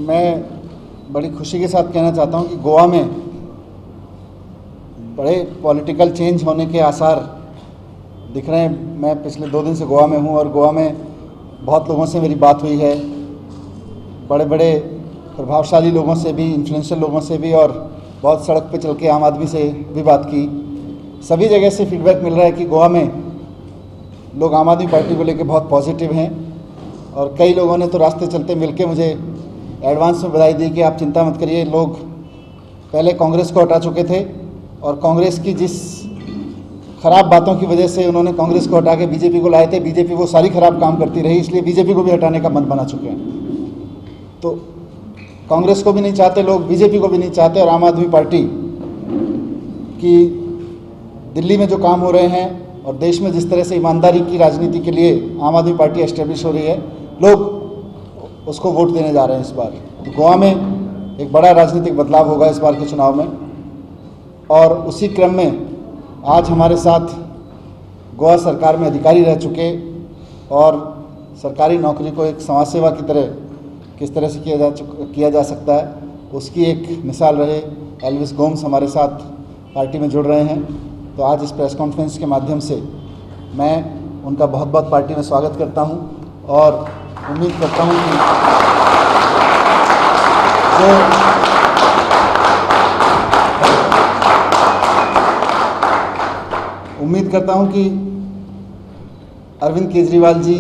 मैं बड़ी खुशी के साथ कहना चाहता हूं कि गोवा में बड़े पॉलिटिकल चेंज होने के आसार दिख रहे हैं। मैं पिछले 2 दिन से गोवा में हूं और गोवा में बहुत लोगों से मेरी बात हुई है, बड़े बड़े प्रभावशाली लोगों से भी, इन्फ्लुएंशियल लोगों से भी, और बहुत सड़क पे चल के आम आदमी से भी बात की। सभी जगह से फीडबैक मिल रहा है कि गोवा में लोग आम आदमी पार्टी को लेकर बहुत पॉजिटिव हैं और कई लोगों ने तो रास्ते चलते मिलके मुझे एडवांस में बधाई दी कि आप चिंता मत करिए, लोग पहले कांग्रेस को हटा चुके थे और कांग्रेस की जिस खराब बातों की वजह से उन्होंने कांग्रेस को हटा के बीजेपी को लाए थे, बीजेपी वो सारी खराब काम करती रही, इसलिए बीजेपी को भी हटाने का मन बना चुके हैं। तो कांग्रेस को भी नहीं चाहते लोग, बीजेपी को भी नहीं चाहते, और आम आदमी पार्टी की दिल्ली में जो काम हो रहे हैं और देश में जिस तरह से ईमानदारी की राजनीति के लिए आम आदमी पार्टी एस्टेब्लिश हो रही है, लोग उसको वोट देने जा रहे हैं इस बार। तो गोवा में एक बड़ा राजनीतिक बदलाव होगा इस बार के चुनाव में, और उसी क्रम में आज हमारे साथ गोवा सरकार में अधिकारी रह चुके और सरकारी नौकरी को एक समाज सेवा की तरह किस तरह से किया जा सकता है, उसकी एक मिसाल रहे एल्विस गोम्स हमारे साथ पार्टी में जुड़ रहे हैं। तो आज इस प्रेस कॉन्फ्रेंस के माध्यम से मैं उनका बहुत बहुत पार्टी में स्वागत करता हूं और उम्मीद करता हूं कि अरविंद केजरीवाल जी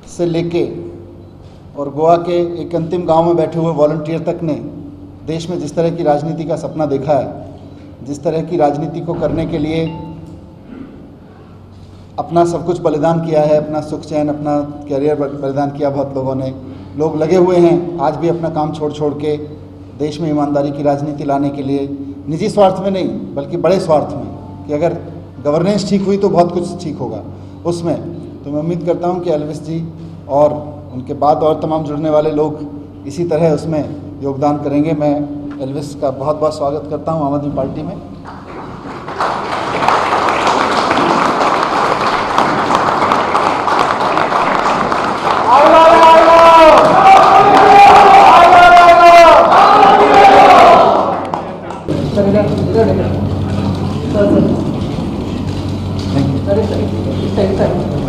से लेके और गोवा के एक अंतिम गांव में बैठे हुए वॉलंटियर तक ने देश में जिस तरह की राजनीति का सपना देखा है, जिस तरह की राजनीति को करने के लिए अपना सब कुछ बलिदान किया है, अपना सुख चैन, अपना कैरियर बलिदान किया बहुत लोगों ने, लोग लगे हुए हैं आज भी अपना काम छोड़ छोड़ के देश में ईमानदारी की राजनीति लाने के लिए, निजी स्वार्थ में नहीं बल्कि बड़े स्वार्थ में, कि अगर गवर्नेंस ठीक हुई तो बहुत कुछ ठीक होगा उसमें। तो मैं उम्मीद करता हूं कि एल्विस जी और उनके बाद और तमाम जुड़ने वाले लोग इसी तरह उसमें योगदान करेंगे। मैं एल्विस का बहुत बहुत स्वागत करता हूं आम आदमी पार्टी में।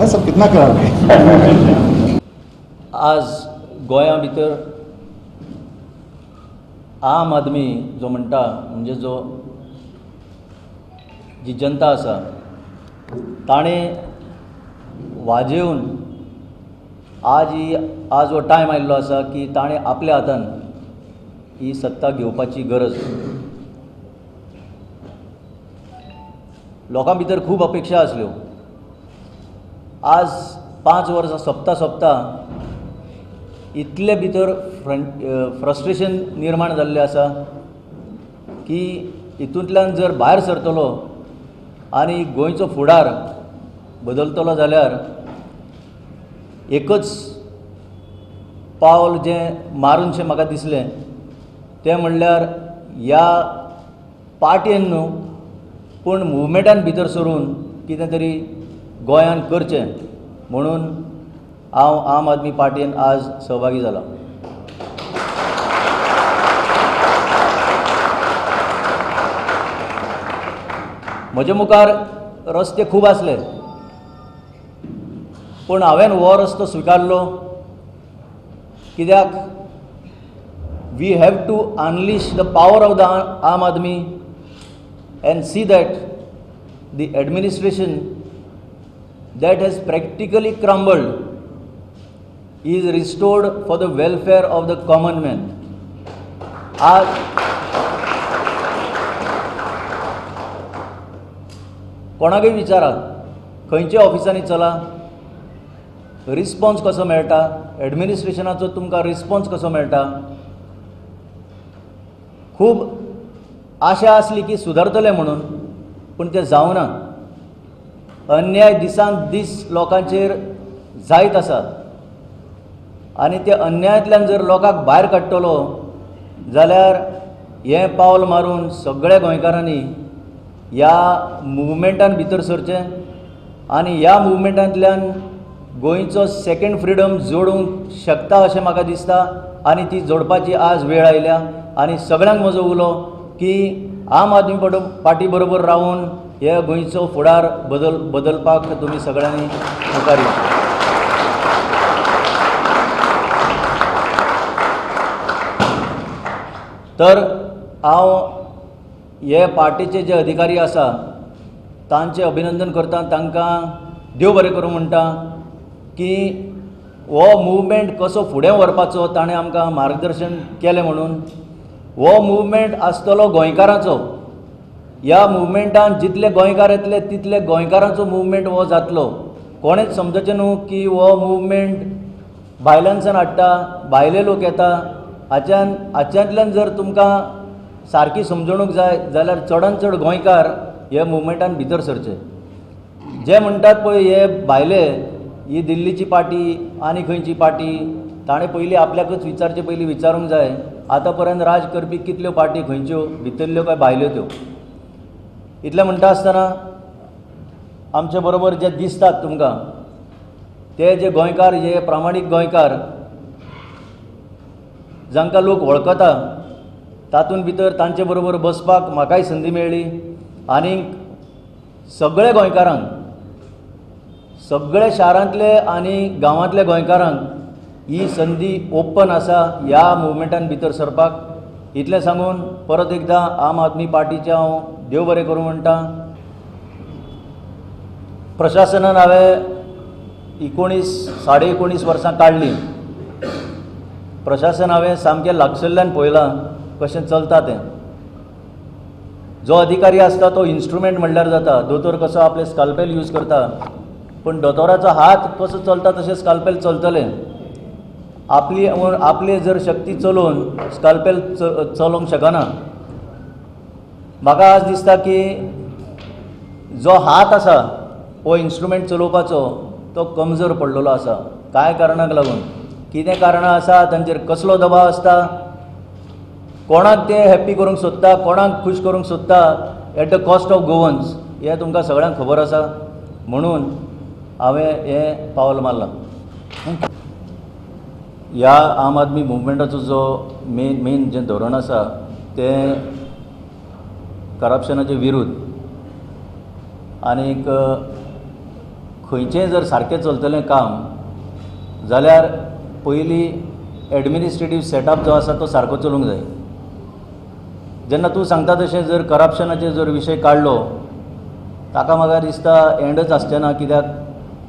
सब कितना करा आज गोंया भितर आम आदमी जो म्हणटा, म्हणजे जो जी जनता आसा ताणें वाजेवन आज हो टायम आयिल्लो आसा की ताणें आपल्या हातान ही सत्ता घेवपाची गरज। लोकां भितर खूब अपेक्षा आसल्यो। आज 5 वर्सां सोंपता इतले भितर फ्रस्ट्रेशन निर्माण जाल्लें आसा की हितूंतल्यान जर भायर सरतलो आनी गोंयचो फुडार बदलतलो जाल्यार एकच पावल जें मारूनशें म्हाका दिसलें तें म्हणल्यार ह्या पार्टयेन न्हू पूण मुवमेंटान भितर सरून कितें तरी गोंयान करचें म्हणून हांव आम आदमी पार्टयेन आज सहभागी जाला। म्हजे मुखार रस्ते खूब आसले पूण हांवें हो रस्तो स्विकारलो कित्याक we have to unleash the power of the aam aadmi and see that the administration that has practically crumbled is restored for the welfare of the common man. आज कोणाकय विचारात खंयच्या ऑफिसांनी चला, रिस्पॉन्स कसो मेळटा, एडमिनिस्ट्रेशनाचो तुमकां रिस्पॉन्स कसो मेळटा। खूब आशा आसली की सुदारतले म्हणून, पूण तें जावना। अन्याय दिसान दीस लोकांचेर जायत आसा आनी ते अन्यायातल्यान जर लोकांक भायर काडटलो जाल्यार हें पावल मारून सगळ्या गोंयकारांनी ह्या मुवमेंटान भितर सरचें आनी ह्या मुवमेंटांतल्यान गोंयचो सेकंड फ्रिडम जोडूंक शकता अशें म्हाका दिसता। आनी ती जोडपाची आज वेळ आयल्या. आनी सगळ्यांक म्हजो उलो की आम आदमी पार्टी बरोबर रावन हे गोंयचो फुडार बदलपाक तुमी सगळ्यांनी मुखार यो. तर हांव हे पार्टीचे जे अधिकारी आसा तांचें अभिनंदन करता, तांकां देव बरें करूं म्हणटा की हो मुवमेंट कसो फुडें व्हरपाचो ताणें आमकां मार्गदर्शन केलें म्हणून. हो मुवमेंट आसतलो गोंयकारांचो. ह्या मुवमेंटान जितले गोंयकार येतले तितले गोंयकारांचो मुवमेंट हो जातलो. कोणेंच समजचें न्हू की हो मुवमेंट भायल्यानसान हाडटा, भायले लोक येता. हाच्यांतल्यान जर तुमकां सारकी समजणूक जाय जाल्यार चडांत चड गोंयकार हे मुवमेंटान भितर सरचे. जे म्हणटात पळय हे भायले, ही दिल्लीची पार्टी आनी खंयची पार्टी, ताणें पयलीं आपल्याकच विचारचे पयलीं विचारूंक जाय आतां पर्यंत राज करपी कितल्यो पार्टी खंयच्यो, भितरल्यो काय भायल्यो त्यो. इतलें म्हणटा आसतना आमचे बरोबर जे दिसतात तुमकां ते जे गोंयकार, जे प्रामाणीक गोंयकार जांकां लोक वळखता, तातूंत भितर तांचे बरोबर बसपाक म्हाकाय संदी मेळ्ळी. आनीक सगळे गोंयकारांक, सगळे शारांतले आनी गांवांतल्या गोंयकारांक ही संदी ओपन आसा ह्या मुवमेंटान भितर सरपाक. इतलें सांगून परत एकदां आम आदमी पार्टीचे हांव देव बरें करूं म्हणटा. प्रशासनान हांवें 19 वर्सां काडलीं. प्रशासन हांवें सामकें लागसल्ल्यान पळयलां कशें चलता तें. जो अधिकारी आसता तो इन्स्ट्रुमेंट म्हणल्यार जाता. दोतोर कसो आपले स्काल्पेल यूज करता, पण दोतोराचो हात कसो चलता तशें स्काल्पेल चलतलें. आपली जर शक्ती चलोवन स्काल्पेल चलोवंक शकना. म्हाका आज दिसता की जो हात आसा हो इन्स्ट्रुमेंट चलोवपाचो तो कमजोर पडलेलो आसा. कांय कारणाक लागून, कितें कारणां आसा, तांचेर कसलो दबाव आसता, कोणाक ते हॅप्पी करूंक सोदता, कोणाक खूश करूंक सोदता at the cost of Goans, हें तुमकां सगळ्यांक खबर आसा. म्हणून हांवें हें पावल मारलां. ह्या आम आदमी मुवमेंटाचो जो मेन जें धोरण आसा तें करप्शनाचे विरूद्ध. आनीक खंयचेंय जर सारकें चलतलें काम जाल्यार पयलीं एडमिनिस्ट्रेटीव सेटअप जो आसा तो सारको चलूंक जाय. जेन्ना तूं सांगता तशें जर करप्शनाचे जर विशय काडलो ताका म्हाका दिसता एंडच आसचें ना. कित्याक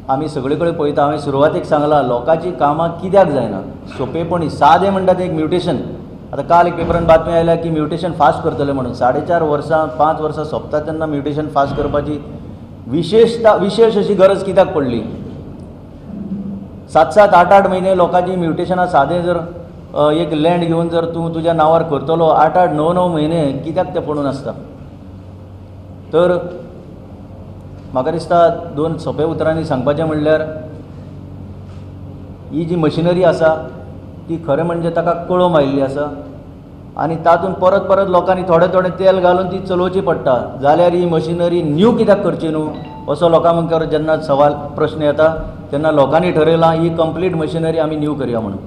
आमी सगळे कडेन पळयता. हांवें सुरवातेक सांगलां लोकांची कामां कित्याक जायना. सोंपेपणी सादें म्हणटा तें एक म्युटेशन. आतां काल एक पेपरान बातमी आयल्या की म्युटेशन फास्ट करतले म्हणून. 4.5 वर्सां 5 वर्सां सोंपता तेन्ना म्युटेशन फास्ट करपाची विशेष अशी गरज कित्याक पडली. 7-7, 8-8 म्हयने लोकांची म्युटेशनां सादें जर एक लँड घेवन जर तूं तुज्या नांवार करतलो 8-8, 9-9 म्हयने कित्याक तें पडून आसता. तर म्हाका दिसता 2 सोंप्या उतरांनी सांगपाचें म्हणल्यार ही जी मशिनरी आसा ती खरें म्हणजे ताका कळम आयिल्ली आसा आनी तातूंत परत परत लोकांनी थोडें थोडें तेल घालून ती चलोवची पडटा. जाल्यार ही मशिनरी न्यू कित्याक करची न्हू असो लोकां मुखार जेन्ना प्रश्न येता तेन्ना लोकांनी ठरयलां ही कंप्लीट मशिनरी आमी न्यू करया म्हणून.